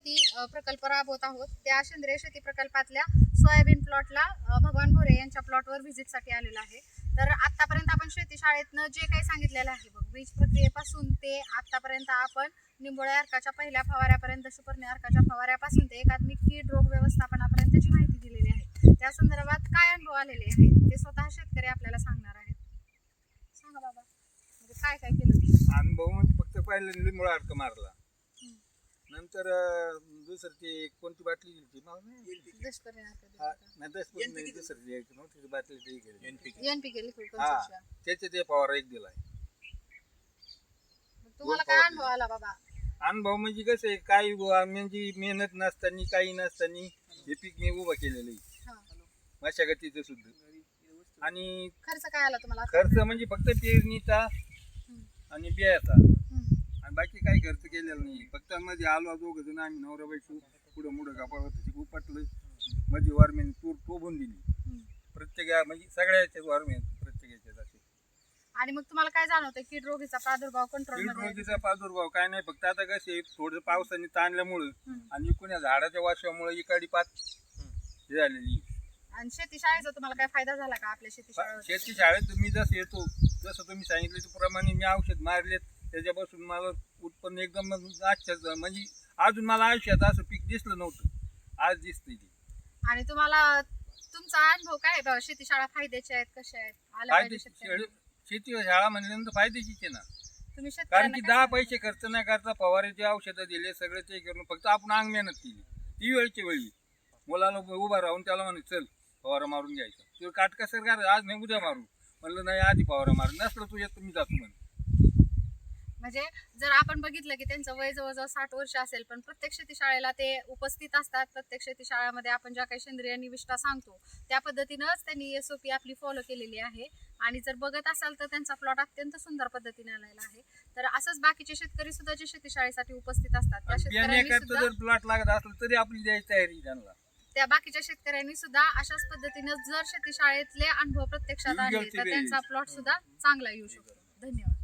शेती प्रकल्प राबवत आहोत. त्या सेंद्रिय शेती प्रकल्पातल्या सोयाबीन प्लॉटला भगवान भोरे यांच्या प्लॉटवर व्हिजिटसाठी आलेलो आहे. तर आतापर्यंत आपण शेती शाळेतनं जे काही सांगितलेलं आहे बघ, बीज प्रक्रियेपासून ते आतापर्यंत आपण निंबोळी अर्काच्या पहिल्या फवाऱ्यापर्यंत, सुपर्णी अर्काच्या फवाऱ्यापासून ते एकात्मिक कीड रोग व्यवस्थापनापर्यंत जी माहिती दिलेली आहे, त्या संदर्भात काय अनुभव आलेले आहेत ते स्वतः शेतकरी आपल्याला सांगणार आहेत. सांगा बाबा, म्हणजे काय काय केलं? अनुभव म्हणजे फक्त पहिल्यांदा लिंबोळा अर्क मारला, नंतर दुसरं ते कोणती बाटली दिली दुष्परिणाम दुसरी बाटली एनपीके लिक्विड हा त्याचे ते फवारा एक दिलाय. तुम्हाला काय अनुभव आला बाबा? अनुभव म्हणजे कसं आहे, काही म्हणजे मेहनत नसताना काही नसताना हे पीक मी उभं केलेलं आहे मशागतीचं सुद्धा. आणि खर्च काय आला तुम्हाला? खर्च म्हणजे फक्त पेरणीचा आणि बियाचा आणि बाकी काही खर्च केलेला नाही. फक्त मध्ये आलो दोघं जण आम्ही नवरा बायको, पुढं मुढं कापड होतं उपटलं, मध्ये वारमेन तूर टोबून दिली प्रत्येक म्हणजे सगळ्याच्या वारमेन प्रत्येकाच्या असे. आणि मग तुम्हाला काय जाणवतं कीड रोगीचा प्रादुर्भाव कंट्रोल कीड रोगीचा प्रादुर्भाव काय नाही, फक्त आता कसे थोडं पावसाने ताणल्यामुळं आणि कोण्या झाडाच्या वाशामुळे इकाडी पात हे झालेली. आणि शेती शाळेचा तुम्हाला काय फायदा झाला का आपल्या शेती शाळेत? शेती शाळेत मी जसं येतो जसं तुम्ही सांगितलं त्याप्रमाणे मी औषध मारलेत, त्याच्यापासून मला उत्पन्न एकदम आश्चर्य, म्हणजे अजून मला आयुष्यात असं पीक दिसलं नव्हतं, आज दिसतंय ते. आणि तुम्हाला तुमचा अनुभव काय आहे? शेती शाळा फायद्याच्या आहेत, कशा आहेत? आलं पाहिजे शेतकऱ्यांना. शेती शाळा म्हणल्यानंतर फायद्याचीच आहे ना, तुम्ही कारण शेतकऱ्यांना की काय 10 पैसे खर्च नाही करता फवाऱ्याचे औषधं दिले, सगळं ते करून फक्त आपण अंग मेहनत केली. ती वेळची वेळी मुलाला उभा राहून त्याला म्हणे चल फवारा मारून घ्यायचा, ते काटकसर करा, आज नाही उद्या मारू, म्हणलं नाही आधी फवारा मार, नसलं तुझ्या तुम्ही जातो म्हणे. म्हणजे जर आपण बघितलं की त्यांचं वय जवळजवळ 60 वर्ष असेल, पण प्रत्येक शेती शाळेला ते उपस्थित असतात. प्रत्येक शेती शाळेमध्ये आपण ज्या काही सेंद्रिय निविष्ठा सांगतो त्या पद्धतीनंच त्यांनी SOP आपली फॉलो केलेली आहे. आणि जर बघत असाल तर त्यांचा प्लॉट अत्यंत सुंदर पद्धतीने आलेला आहे. तर असंच बाकीचे शेतकरी सुद्धा जे शेती शाळेसाठी उपस्थित असतात त्या शेतकऱ्यांनी सुद्धा, जर प्लॉट लागत असलं तरी आपली द्यायची तयारी त्यांना. त्या बाकीच्या शेतकऱ्यांनी सुद्धा अशाच पद्धतीने जर शेती शाळेतले अनुभव प्रत्यक्षात आणले तर त्यांचा प्लॉट सुद्धा चांगला येऊ शकतो. धन्यवाद.